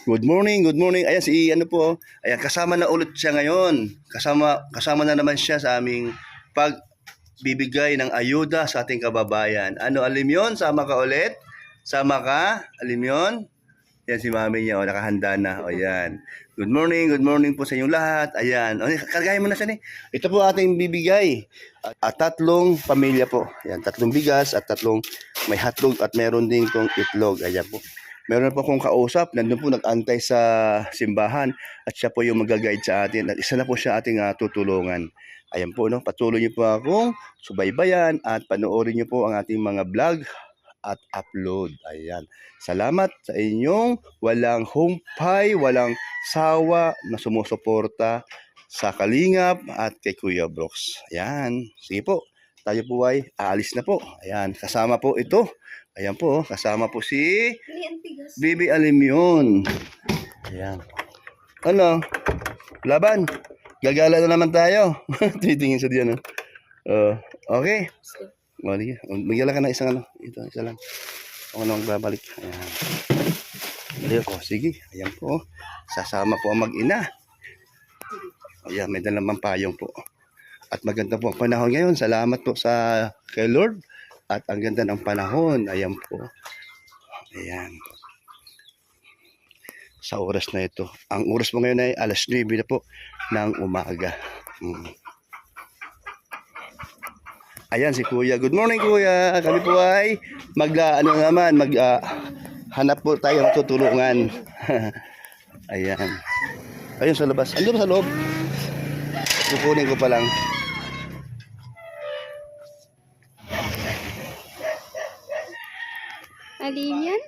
Good morning, good morning. Ayan si ano po. Ayan kasama na ulit siya ngayon. Kasama na naman siya sa aming pagbibigay ng ayuda sa ating kababayan. Ano, alim yun? Sama ka ulit? Sama ka? Alim yun? Yan si mami niya, o, nakahanda na. O, yan. Good morning po sa inyong lahat. Ayan. O, kargahin mo na siya ni. Ito po ating bibigay. At tatlong pamilya po. Ayan, tatlong bigas at tatlong may hotdog at meron din tong itlog. Ayan po. Meron po akong kausap, nandun po nag-antay sa simbahan at siya po yung mag-guide sa atin at isa na po siya ating tutulungan. Ayan po, no? Patuloy niyo po akong subaybayan at panoorin niyo po ang ating mga vlog at upload. Ayan. Salamat sa inyong walang humpay, walang sawa na sumusuporta sa Kalingap at kay Kuya Brooks. Ayan. Sige po. Tayo po ay aalis na po. Ayan. Kasama po ito. Ayan po, kasama po si Bibi Alimyon. Ayan. Ano? Laban. Gagala na naman tayo. Titingin sa diyan. Okay. Magyala ka na isang ano. Ito, isa lang. Ako na magbabalik. Ayan. Sige. Ayan po. Sasama po ang mag-ina. Ayan, may dalang payong po. At maganda po ang panahon ngayon. Salamat po sa kay Lord. At ang ganda ng panahon. Ayan po. Ayan. Sa oras na ito. Ang oras mo ngayon ay alas 9 na po ng umaga. Ayan si Kuya. Good morning Kuya. Kami po ay hanap po tayo ng tutulungan. Ayan. Ayun sa labas. Andun sa loob. Kukunin ko pa lang. Alin yan?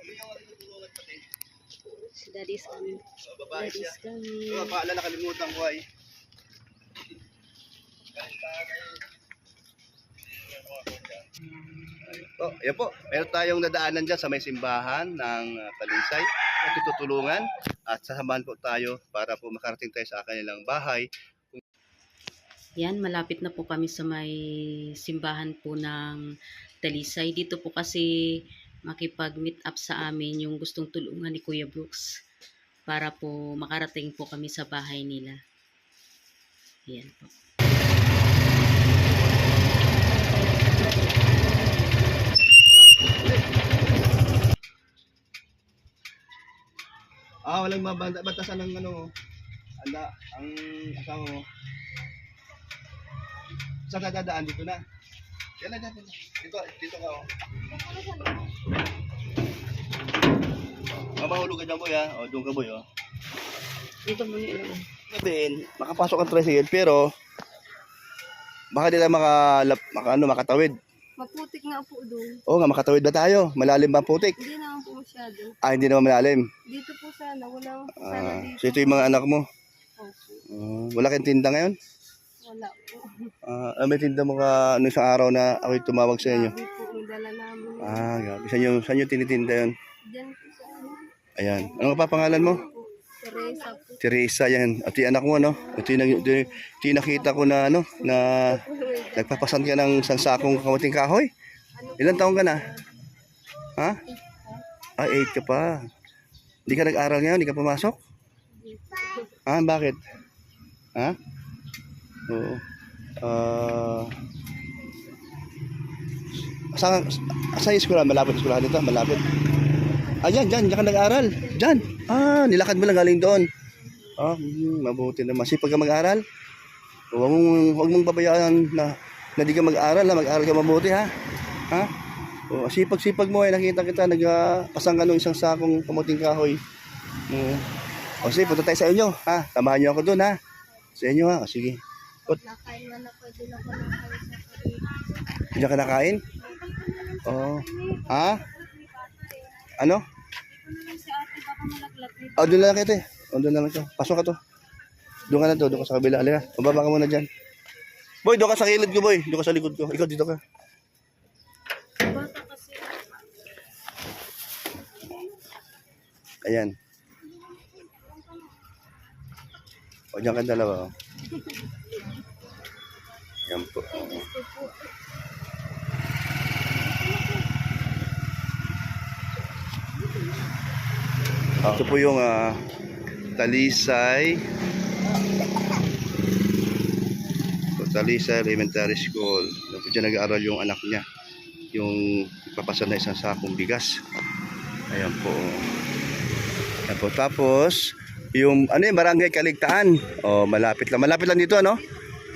Si Daddy's coming. Daddy's coming. Paala nakalimutan ko ay. Yan po. Meron tayong nadaanan dyan sa may simbahan ng Talisay. At tutulungan at sasamahan po tayo para po makarating tayo sa kanilang bahay. Yan, malapit na po kami sa may simbahan po ng Talisay. Dito po kasi makipag-meet up sa amin yung gustong tulungan ni Kuya Brooks para po makarating po kami sa bahay nila. Yan po. Walang batasan ng ano. Ang asawa mo. Saan ka dadaan? Dito na. Yan na, dito ka oh. Mahulog ka dyan boy ha. O, doon ka boy oh. Dito mo yun. Sabihin, makapasok ang tricycle pero baka nila makatawid. Maputik nga po doon. Oo nga, makatawid ba tayo? Malalim ba ang putik? Hindi naman po masyado. Hindi naman malalim. Dito po sana, walang sana dito. So ito yung mga anak mo? Opo. Wala kang tinda ngayon? Wala po. May tinda mo ka isang araw na ako'y tumawag sa inyo? Gabi po, ang dala namin. Gabi. Saan nyo tinitinda yun? Diyan po sa ano. Ayan. Ano pa pangalan mo? Teresa po. Teresa yan. At yung anak mo, ano? Ito yung nakita ko na, ano, na nagpapasan ka ng sansakong kamuting kahoy. Ilan taong ka na? Ha? 8 ka pa. Hindi ka nag-aral ngayon? Hindi ka pumasok? Bakit? Oo. Saan yung eskwela? Malapit eskwela dito? Malapit. Diyan ka nag-aral. Diyan. Nilakad mo lang galing doon. Mabuti naman. Sipag ka mag-aral. Huwag mong babayaan na di ka mag-aral. Mag-aral ka mabuti ha. Sipag mo nakita kita. Nagpasang ka ng isang sakong kamuting kahoy. Sige, punta tayo sa inyo. Tamahan niyo ako doon ha. Sa inyo ha. Sige. Nakain na pwede lang ko ng kain sa kain. Hindi ka nakain? Ano? Si ate baka malaglat nito. Doon na lang kita eh. Doon na lang ito. Pasok ka to. Doon ka na to. Doon ka sa kabila. Alika. Mababa ka muna dyan. Boy, doon ka sa kilid ko boy. Doon ka sa likod ko. Ikaw dito ka. Bata kasi. Ayan. Diyan ka dalawa. Ayan po. Ito po yung Talisay. Talisay Elementary School. Doon po dyan nag-aaral yung anak niya. Yung ipapasa na isang sakong bigas. Ayan po. Ayan po. Tapos, yung Barangay Kaligtaan. Malapit lang dito, ano?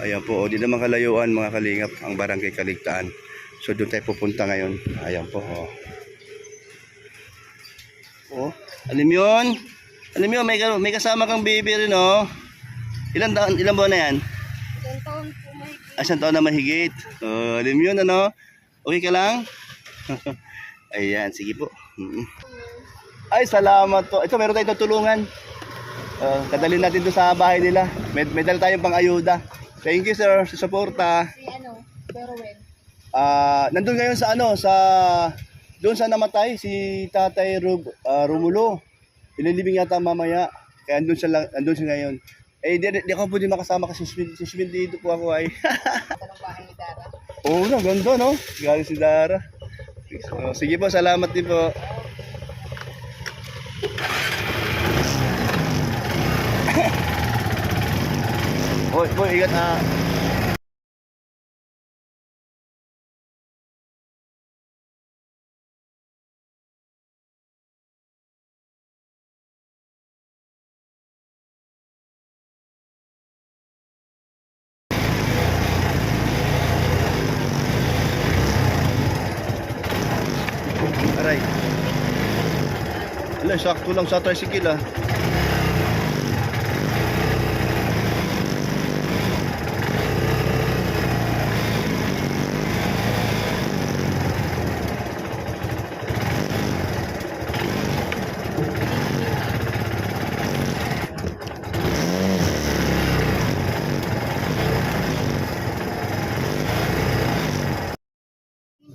Ayan po. Di naman kalayuan mga kalingap ang Barangay Kaligtaan. So, doon tayo pupunta ngayon. Ayan po. Alam yun, may kasama kang baby rin, oh. Ilang buwan na yan? Isang taon po may Isang taon na mahigit. Alam yun, ano? Okay ka lang? Ayan, sige po. Ay, salamat po. Ito, meron tayong tutulungan. Kadalhin natin doon sa bahay nila. May dala tayong pang-ayuda. Thank you, sir, sa suporta. si pero when? Nandun ngayon sa doon sa namatay, si Tatay Romulo. Ililibing yata mamaya. Kaya andun siya ngayon. Di ako pwede makasama kasi suspendito po ako ay. Anong bahay ni Dara? Oo na, ganda no? Galing si Dara. Sige po, salamat din po. Boy, ingat ha. Aray. Ala, sakto lang sa tricycle ah.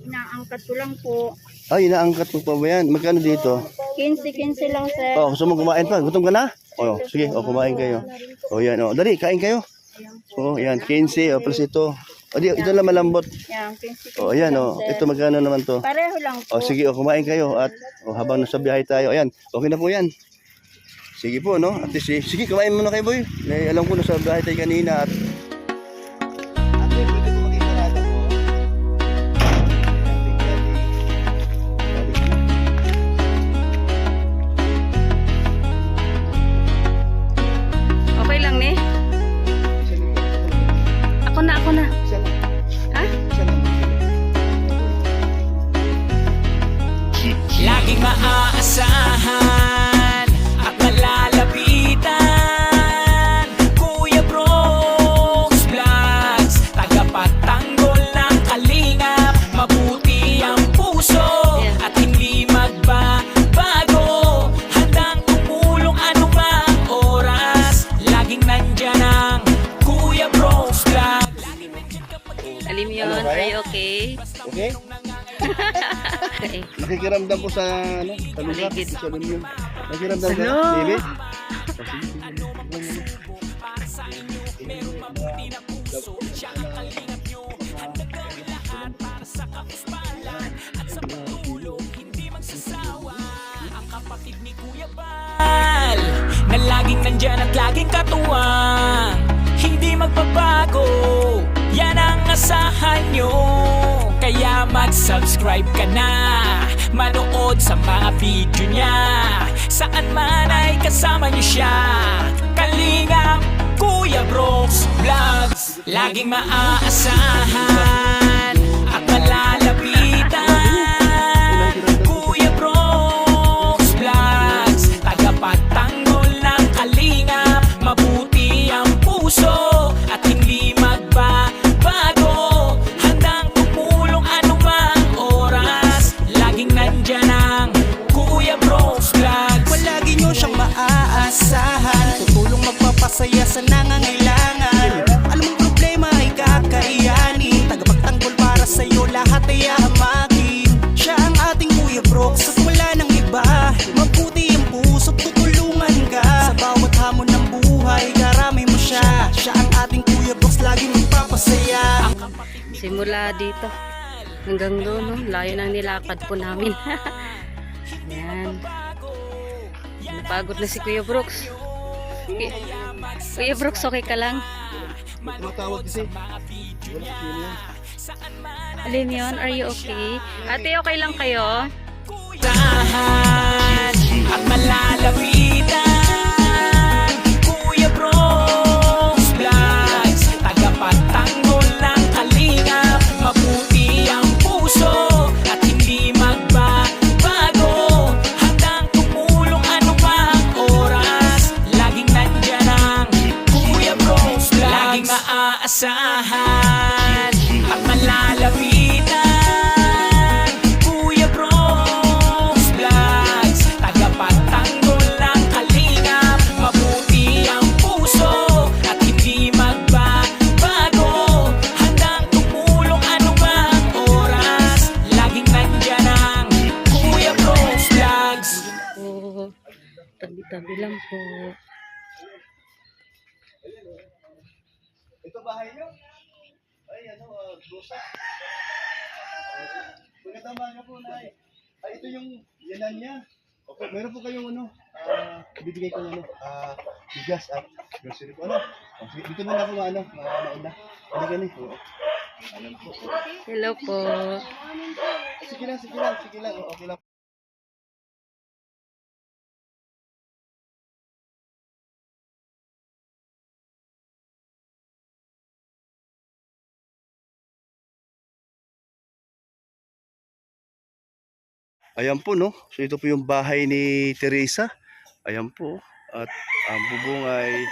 Inaangkat ko lang po. Ay, inaangkat mo pa ba yan? Magkano dito? 15 lang, sir. Gusto mo kumain pa? Gutom ka na? Sige, kumain kayo. Yan, dali, kain kayo. Yan, 15, plus ito. Ito lang malambot. Yan, 15. Ayan, ito magkano naman to? Pareho lang po. Sige, kumain kayo. At habang nasa biyahe tayo, ayan, okay na po yan. Sige po, no? At least, sige, kumain muna kayo, boy. Alam ko, nasa biyahe tayo kanina at Okay lang, ne? Ako na. Ha? Laging maaasahan at malalapitan. Kuya Brooks Vlogs, tagapagtanggol ng kalingap. Mabuti ang puso at hindi magbabago. Handang tumulong anumang oras. Laging nandyan ang Kuya Brooks Vlogs. Alim yun. Are you okay? okay? Okay. Nakikiramdam po sa lugar. Paligid. Sa lugar. Nakikiramdam ka, Hello? baby? Na laging nandyan at laging katuwang, hindi magbabago, yan ang asahan nyo. Kaya mag-subscribe ka na, manood sa mga video niya. Saan man ay kasama nyo siya. Kalingap, Kuya Brooks Vlogs, laging maaasahan at malalapitan. Kuya Brooks Vlogs, tagapagtanggol ng kalingap. Mabuti ang puso at hindi magbabago. Handang tumulong anumang oras. Laging nandyan ang Kuya Brooks Vlogs. Palagi nyo siyang maaasahan, tutulong magpapasaya sa nangangailangan. Alam mong problema ay kakayanin, tagapagtanggol para sa'yo lahat ay ahamakin. Siya ang ating Kuya Brooks at wala nang iba. Mabuti ang puso, tutulungan ka. Sa bawat hamon ng buhay, karami mo siya. Siya ang ating Kuya Brooks, lagi magpapasaya. Simula dito hanggang doon, no? Layo ng nilakad po namin. Ayan. Napagod na si Kuya Brooks. Kuya Brooks, okay ka lang? Tumatawag kasi. Alin yun? Are you okay? Ate, okay lang kayo? Tahan at malalapitan Kuya Bros Vlogs Tagapagtanggol ng kalingap Mabuti ang puso at hindi magbabago Handang tumulong anumang oras Laging nandyan ang Kuya Bros Vlogs Laging maaasahan at malalapitan Kuya Bros Vlogs Tagapagtanggol ng kalingap Mabuti ang puso at hindi magbabago Handang tumulong anumang oras Laging nandyan ang Kuya Bros Vlogs Po. Tabi-tabi lang po. Ito bahay nyo? Ay, Lusa. Pagkatama nga po, Nay. Ay, ito yung yanan niya. Okay, meron po kayong bibigay ko bigas at grocery po, Okay, dito muna po, mauna. Halika ni. Alam po. Hello po. Sige lang. Okay lang. Ayan po, no? So ito po yung bahay ni Teresa. Ayan po. At ang bubong ay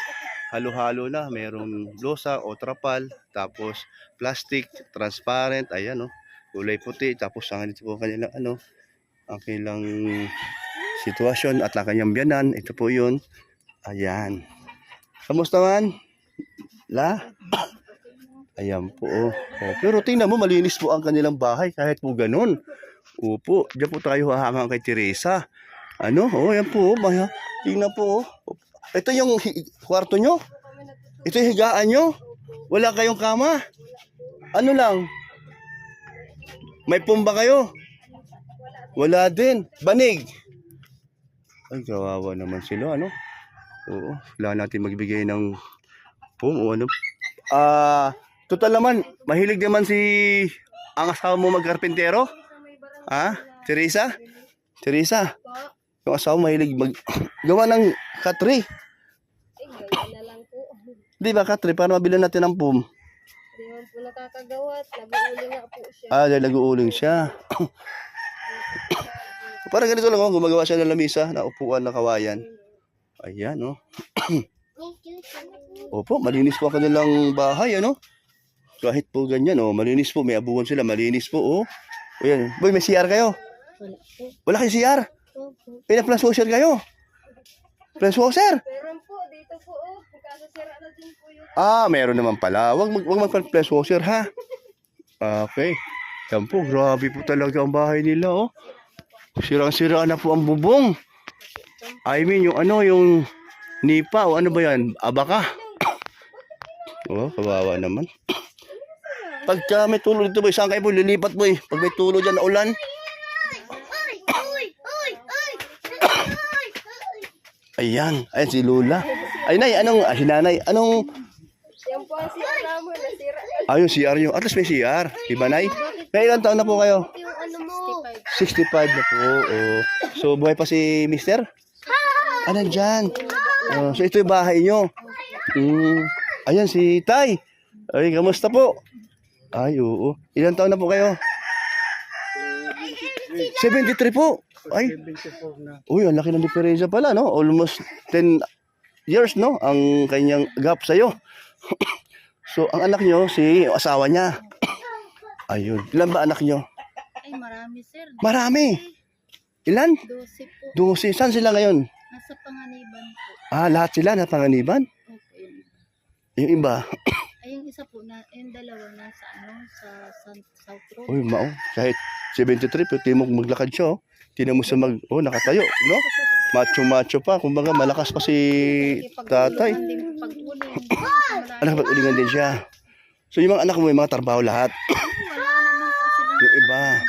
halo-halo na. Mayroong losa o trapal. Tapos plastic, transparent. Ayan, no? Kulay puti. Tapos ang ito po kanilang ang kanilang sitwasyon at ang kanyang biyanan. Ito po yun. Ayan. Kamusta man? Ayan po. Oh. Pero tingnan mo, malinis po ang kanilang bahay. Kahit po ganun. Opo, diyan po tayo hahangang kay Teresa. Yan po, tingnan po. Ito yung kwarto nyo? Ito yung higaan nyo? Wala kayong kama? Ano lang? May pumba kayo? Wala din. Banig. Ay, kawawa naman sila, Oo, wala natin magbigay ng pum o total naman, mahilig naman ang asawa mo magkarpintero? Teresa? Yung asawa mahilig gawa ng katri. Gawin na lang po. Di ba katri? Para mabili natin ng pum. Hindi man po nakakagawa at nag-uuling nga po siya. Dahil nag-uuling siya. Parang ganito lang, gumagawa siya ng lamisa na upuan na kawayan. Ayan, Opo, malinis po ang kanilang bahay, Kahit po ganyan, malinis po. May abuhan sila, malinis po, Ayan. Boy, may CR kayo? Wala po. Wala kayong CR? Opo. Plus washer kayo? Plus washer? Meron po, dito po kaso sira na din po yung Meron naman pala. Wag mag-plus washer, ha? Okay. Yan po, grabe po talaga ang bahay nila, Sirang-sira na po ang bubong. I mean, yung nipa, o ano ba yan? Abaka. Kawawa naman. Pagka may tulo dito, boy, saan kayo po lilipat, boy? Pag may tulo dyan na ulan. Ayan si Lola. Ay, Nay, si Nanay, yan po ang CR namin nasira. yung CR nyo. At least may CR. Diba, Nay? May ilang taon na po kayo? Yung mo? 65 na po. So, buhay pa si Mister? Nandyan. So, ito yung bahay nyo. Ayan, si Tay. Ay, kamusta po? Ay, oo. Ilang taon na po kayo? 73 po. Ay. Uy, ang laki ng diferensya pala, Almost 10 years, ang kanyang gap sa'yo. So, ang anak nyo, si asawa niya. Ayun. Ilan ba anak nyo? Ay, marami sir. Marami. Ilan? 12 po. 12. Saan sila ngayon? Nasa panganiban po. Lahat sila na panganiban? Okay. Yung iba? Ay, yung isa po, yung dalawa nasa sa South Road. Uy, kahit 73, pero timog maglakad siya, Tinan mo siya nakatayo, Macho-macho pa. Kumbaga, malakas pa si tatay. Nakapag-ulingan din siya. So, yung mga anak mo, yung mga trabaho lahat. Yung iba.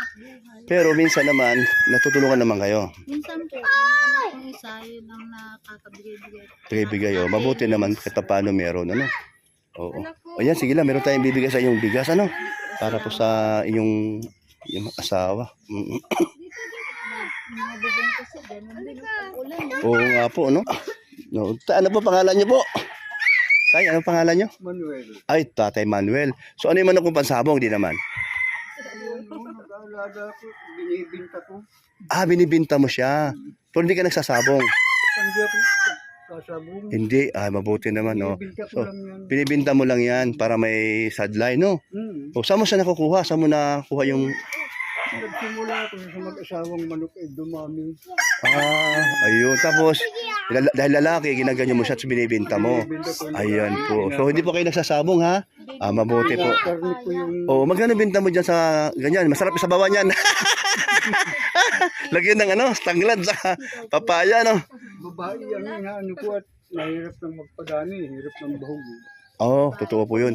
Pero minsan naman, natutulungan naman kayo. Minsan po, yung anak ko isa, yun ang nakakabigay-bigay. Bigay, oh. Mabuti naman kahit paano meron, ano? Oo. O yan, sige lang, meron tayong bibigay sa iyong bigas, ano? Para po sa iyong asawa. Mga bubong kasi, ganun din ang ulan. Oo nga po, no? No. Ano po pangalan niyo po? Tay, ano pangalan niyo? Manuel. Ay, Tatay Manuel. So ano yung manok kong pansabong? Di naman. Nag-aalaga ko, binibinta ko. Ah, binibinta mo siya. Pero hindi ka nagsasabong. Hindi ako kasabong. Hindi. Ah, mabuti naman, no? Binibinta ko So, lang yan. binibinta mo lang yan para may sadline, no? O, saan mo siya nakukuha? Saan mo nakuha yung... Nagsimula ako sa mag-asawang manok ay dumami. Ah, ayun. Tapos, dahil lalaki, ginaganyan mo siya at binibinta mo. Binibinta ko. Ayan po. So, hindi po kayo nagsasabong, ha? Ah, mabuti po. Karne ko yung Oh, magkano binta mo dyan sa ganyan? Masarap sa bawan yan. Lagyan ng tanglad sa papaya, no? babae ang inaano ko at nahirap ng magpadani, hirap ng bahog. Oo, totoo po yun.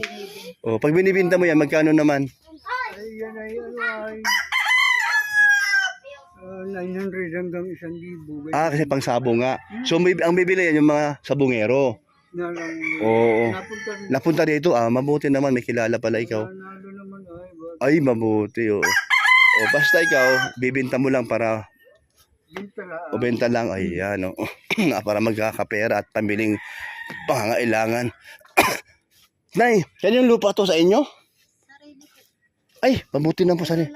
Oh, pag binibinta mo yan, magkano naman? Ay, yan ay ano ay 900 hanggang 1,000. Ah, kasi pang sabong nga. So, ang bibili yan yung mga sabungero. Na lang, Oo. napunta rin. Napunta dito, mabuti naman. May kilala pala ikaw. Nanalo naman ay, Ay, mabuti, oo. O, basta ikaw, bibinta mo lang para binta lang. o benta lang. Ay, yan, o. Para magkakapera at pamiling pangangailangan. Nay, yan yung lupa to sa inyo? Sarili ko. Ay, mabuti na po sa Lang,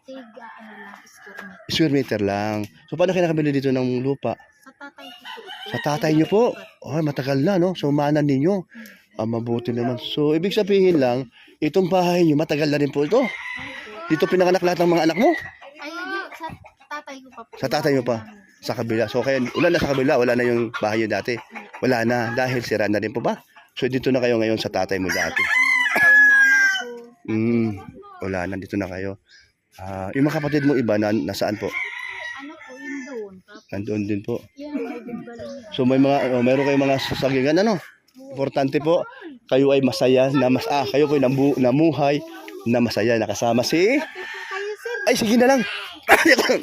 tiga, ano lang, square meter. square meter lang. So, paano kayo nakabili dito ng lupa? Sa tatay ko po. Sa tatay niyo po? Ay, matagal na, no? So, umanan ninyo. Mabuti naman. So, ibig sabihin lang, itong bahay niyo, matagal na rin po ito. Dito pinanganak lahat ng mga anak mo? Ay, yun, sa tatay ko pa po. Sa tatay mo pa? Sa kabila. So, kaya, wala na sa kabila. Wala na yung bahay niyo dati. Wala na. Dahil sira na rin po ba? So, dito na kayo ngayon sa tatay mo dati. Wala na. Dito na kayo. Yung mga kapatid mo iba, nasaan po? Ano po, yun doon. Tapos, Nandoon din po. yan, may galing yan. So, may mga, meron kayong mga sasagingan, ano? Importante po, kayo ay masaya na kayo po ay namuhay na masaya, nakasama si... Kayo, sir. Ay, sige na lang.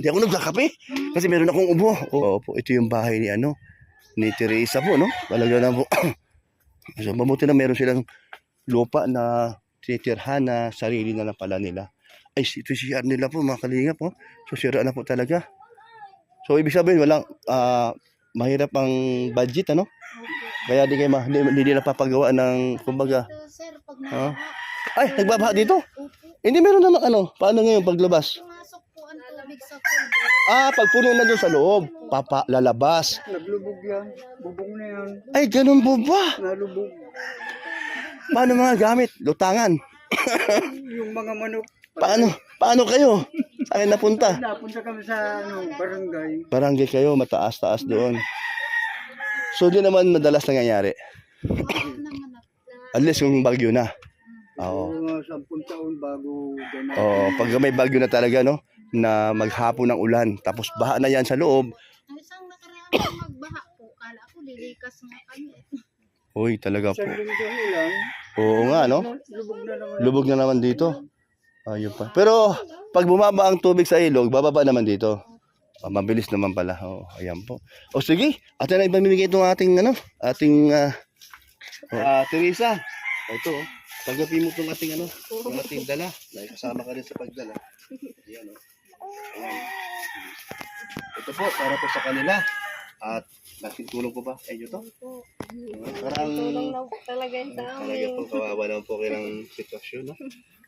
Di ako nagkakape. Kasi meron akong ubo. Oo po, ito yung bahay ni ni Teresa po, no? Talaga na po. So, mabuti na meron silang lupa na tinitirhan na sarili na lang pala nila. Ay, ito si nila po, mga kalingap po. So, sira na po talaga. So, ibig sabihin, walang, mahirap ang budget, ano? Kaya di kayo hindi nila papagawa ng, kumbaga, Ito, sir, pag ay, nagbabaha dito? Opo. Hindi meron naman paano ngayon paglabas? Pumasok po ang tubig sa kulbo. Pag puno na doon sa loob, lalabas. Naglubog yan, bubong na yan, Ay, ganun po ba? nalubog. Paano mga gamit? Lutangan. Yung mga manok, Paano kayo? Saan napunta? napunta kami sa barangay. Barangay kayo, mataas-taas doon. So, di naman madalas nangyayari. Naman At least yung bagyo na. Oo. Mga 10 taon bago ganun. Oo, pag may bagyo na talaga, no? Na maghapon ng ulan. Tapos baha na yan sa loob. Ang isang nakaraan magbaha po. Kala ko lilikas nga kami. Uy, talaga po. Isang linggo lang, Oo nga, no? lubog na naman. Lubog na naman dito. Ayun pa. Pero pag bumaba ang tubig sa ilog, bababa naman dito. Mabilis naman pala. Ayan po. O sige, atin na ibamimigay itong ating Teresa. Ito, tanggapin mo itong ating yung ating dala. Dahil kasama ka rin sa pagdala. Ayan, Ayan. Ito po, para po sa kanila. At laking tulong po ba? Ay, ito? Parang Talaga yun sa talaga po, kawawa naman po kayo ng sitwasyon, no?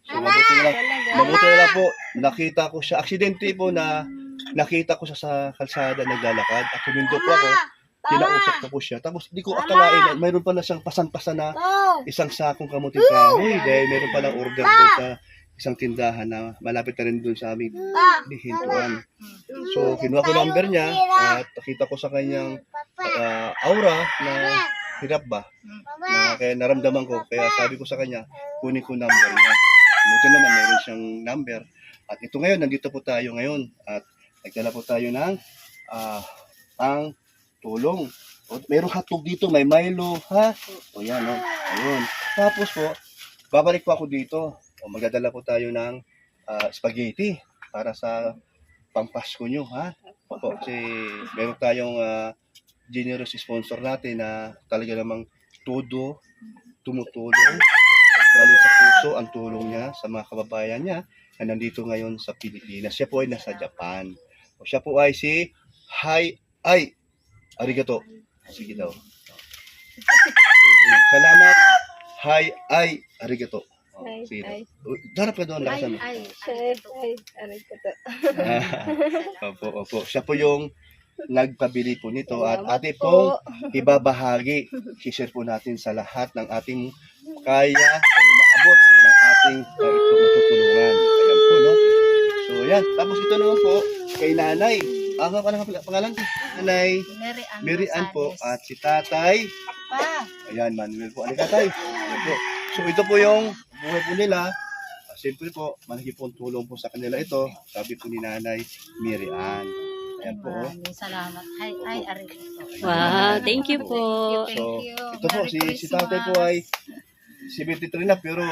So, mabuti na lang po, nakita ko siya, aksidente po na nakita ko siya sa kalsada naglalakad at huminto po ako, kinausap ko po siya. Tapos di ko akalain, mayroon pala siyang pasan-pasan na isang sakong kamuting kahoy dahil mayroon palang order doon sa isang tindahan na malapit na rin doon sa aming bihintuan. So, kinuha ko number niya at nakita ko sa kanyang aura na hirap ba? Kaya naramdaman ko, kaya sabi ko sa kanya, kunin ko number niya. Buti naman, meron siyang number. At ito ngayon, nandito po tayo ngayon. At nagdala po tayo ng pang tulong. O, merong hotdog dito, may Milo, ha? O yan, ayun. Tapos po, babalik po ako dito. O, magdadala po tayo ng spaghetti para sa pangpasko nyo, ha? Opo, kasi meron tayong generous sponsor natin na talaga namang tumutulong. Galing sa puso ang tulong niya sa mga kababayan niya na nandito ngayon sa Pilipinas. Siya po ay nasa Japan. O siya po ay si Arigato. Sige daw. Salamat. Arigato. O, sige daw. Darap ka doon. Lakasan mo. Opo. Siya po yung nagpabili po nito at ate pong ibabahagi. I-share po natin sa lahat ng ating kaya o maabot ng ating matutulungan. Ayan po, no? So, yan. Tapos ito naman po kay nanay. Ano ka lang pangalan? Nanay Mary Ann po at si tatay. Ayan, Manuel po. Alika tay. Ayan po. So, ito po yung buhay po nila. Siyempre po, malaki po ang tulong po sa kanila ito. Sabi po ni Nanay Mary Ann. Ayan po. Maraming salamat. Ay, Arigato. Wow, thank you po. So, you. ito po, Merry si tatay po Christmas. ay 73 na pero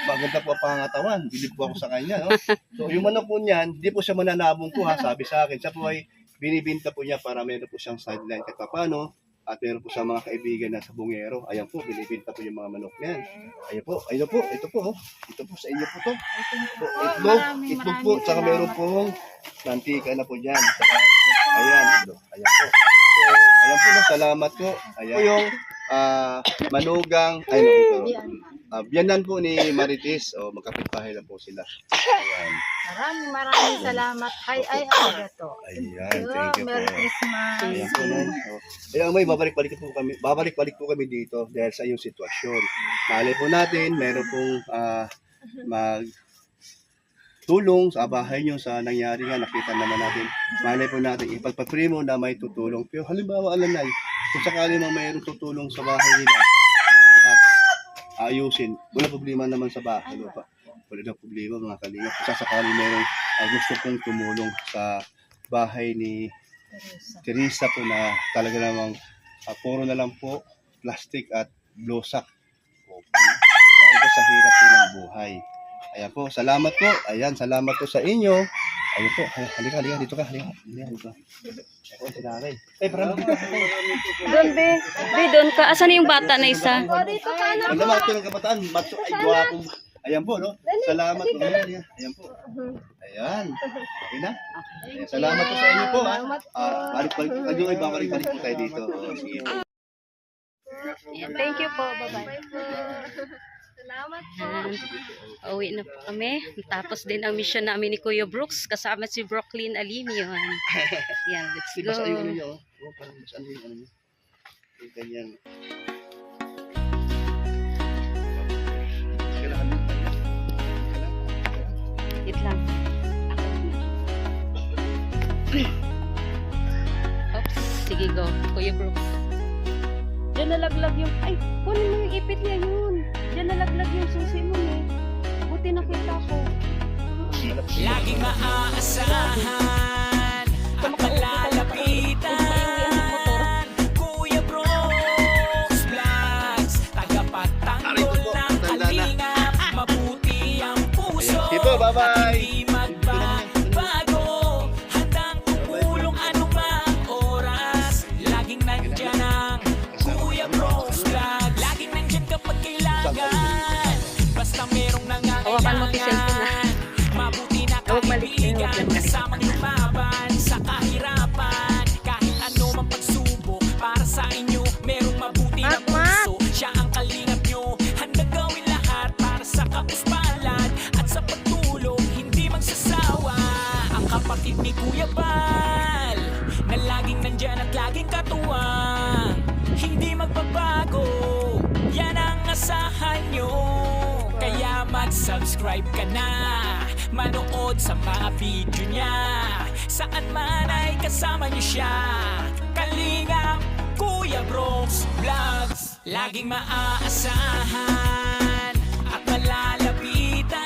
maganda po ang pangatawan. Bilib po ako sa kanya. No? So, yung manok po niyan, hindi po siya mananabong po ha, sabi sa akin. Siya po ay binibinta po niya para meron po siyang sideline kahit paano. At meron po siya mga kaibigan na sa bungero. Ayan po, binibinta po yung mga manok niyan. Ayan po, ito po. Ito po, sa inyo po to. Itlog po, tsaka meron pong mantika na po dyan. Tsaka, ayan po. So, ayan po, no, salamat po. Ayan po yung manugang, biyanan po ni Marites. O, magkapitbahay lang po sila. Ayan. Maraming salamat. Ay, Arigato. Ayan, thank you po. Merry Christmas. Ayan po, no? So, ayan, may babalik-balik po kami dito dahil sa iyong sitwasyon. Malay po natin, meron pong tulong sa bahay nyo sa nangyari nga, nakita naman natin. Malay po natin, ipagpapray mo na may tutulong. Pero halimbawa, alanay, kung sakali mang mayroong tutulong sa bahay nila at ayusin, wala problema naman sa bahay. Wala na problema mga kalingap. Kung sakali mayroong gusto kong tumulong sa bahay ni Teresa po na talaga namang puro na lang po plastic at blosak. Ito sa hirap po ng buhay. Ayan po, salamat po. Ayan, salamat po sa inyo. Ayun po, halika dito ka. Halika dito. Ako si nanay. Parang dito. Doon ka. Asan yung bata na isa? Ang naman ito ng kabataan, matso ay gwapong. Ayan po, no? Salamat po. Ayan po. Ayan. Okay na? Ayan, salamat po sa inyo po, ha? Balik-balik po tayo dito. Sige. Thank you po. Bye-bye. Salamat po. Uwi na po kami. Tapos din ang mission namin ni Kuya Brooks kasama si Brooklyn Alimion. Yan, let's Sige, basta yung ano go. nyo. Parang mas ano yung ano nyo. Yung ganyan. Kailangan nyo tayo. Wait lang. Oops, sige go. Kuya Brooks. Diyan nalaglag yung... Ay, kunin mo yung ipit niya yun. Diyan nalaglag yung susi mo eh. Buti nakita ko. Laging maaasahan at malalapitan. Kuya Brooks Vlogs, tagapagtanggol ng kalingap. Mabuti ang puso Tipo, bye-bye. at hindi magbabago. Handang tumulong anumang oras. Laging nandyan ang Kuya Brooks Vlog. Laging nandyan kapag kailangan. Basta merong Hawakan mo, Tisel, ko na. nangangailangan. Mabuti na Huwag malik, kaibigan, huwag malik. kasamang lumaban sa kahirapan. Kahit ano mang pagsubok, para sa inyo merong mabuti na puso. Siya ang kalingap nyo, handa gawin lahat para sa kapuspalad at sa pagtulong, hindi magsasawa. Ang kapatid ni Kuya Bal, na laging nandyan at laging katuwang, hindi magbabago, yan ang asahan nyo. Kaya mag-subscribe ka na, manood sa mga video niya. Saan man ay kasama niyo siya. Kalingap, Kuya Brooks Vlogs. Laging maaasahan at malalapitan.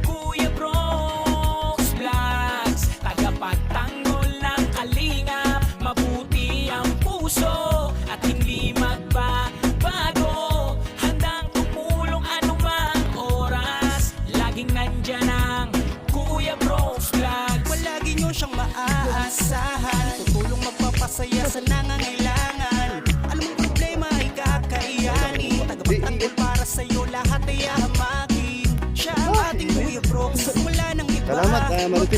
Kuya Brooks Vlogs, tagapagtanggol ng kalingap. Mabuti ang puso at hindi magbabago. Handang tumulong anumang oras. Laging nandyan ang Kuya Brooks Vlogs. Palagi nyo siyang maaasahan, tutulong magpapasaya sa nangangailangan. Alam mong problema ay kakayanin, tagapagtanggol para sa'yo lahat ay hamakin. Siya ang ating Kuya Brooks, wala nang iba. Salamat, Marites.